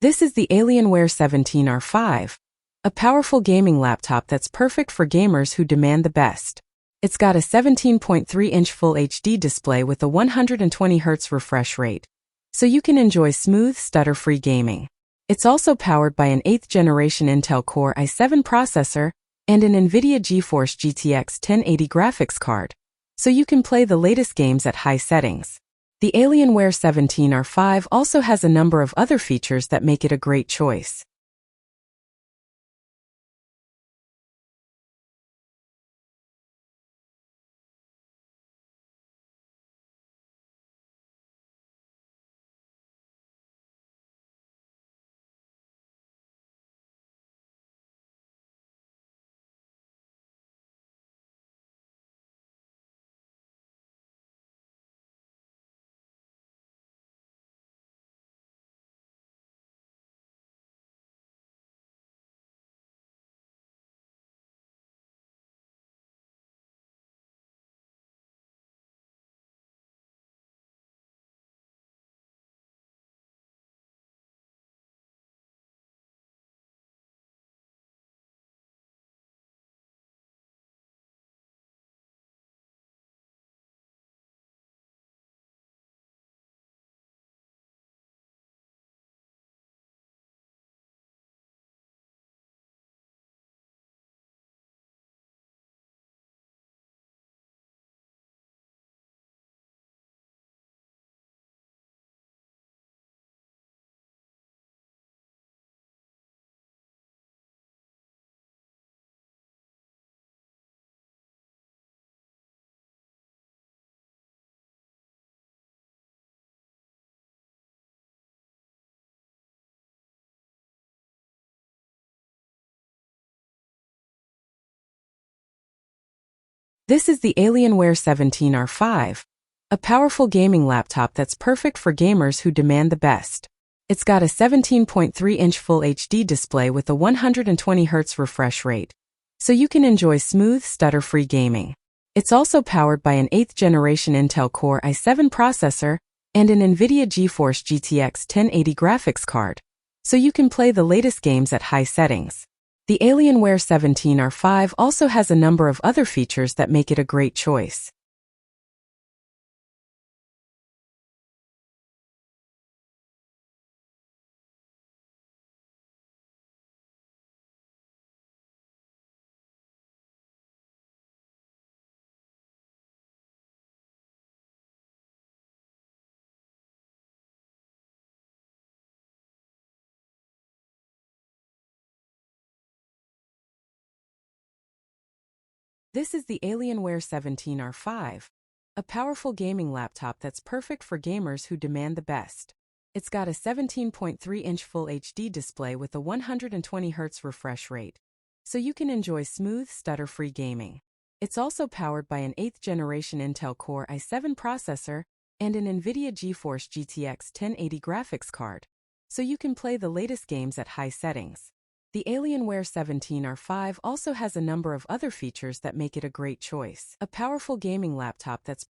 This is the Alienware 17R5, a powerful gaming laptop that's perfect for gamers who demand the best. It's got a 17.3-inch Full HD display with a 120Hz refresh rate, so you can enjoy smooth, stutter-free gaming. It's also powered by an 8th generation Intel Core i7 processor and an NVIDIA GeForce GTX 1080 graphics card, so you can play the latest games at high settings. The Alienware 17R5 also has a number of other features that make it a great choice. This is the Alienware 17R5, a powerful gaming laptop that's perfect for gamers who demand the best. It's got a 17.3-inch Full HD display with a 120Hz refresh rate, so you can enjoy smooth, stutter-free gaming. It's also powered by an 8th generation Intel Core i7 processor and an NVIDIA GeForce GTX 1080 graphics card, so you can play the latest games at high settings. The Alienware 17R5 also has a number of other features that make it a great choice. This is the Alienware 17R5, a powerful gaming laptop that's perfect for gamers who demand the best. It's got a 17.3-inch Full HD display with a 120Hz refresh rate, so you can enjoy smooth, stutter-free gaming. It's also powered by an 8th generation Intel Core i7 processor and an NVIDIA GeForce GTX 1080 graphics card, so you can play the latest games at high settings. The Alienware 17R5 also has a number of other features that make it a great choice. A powerful gaming laptop that's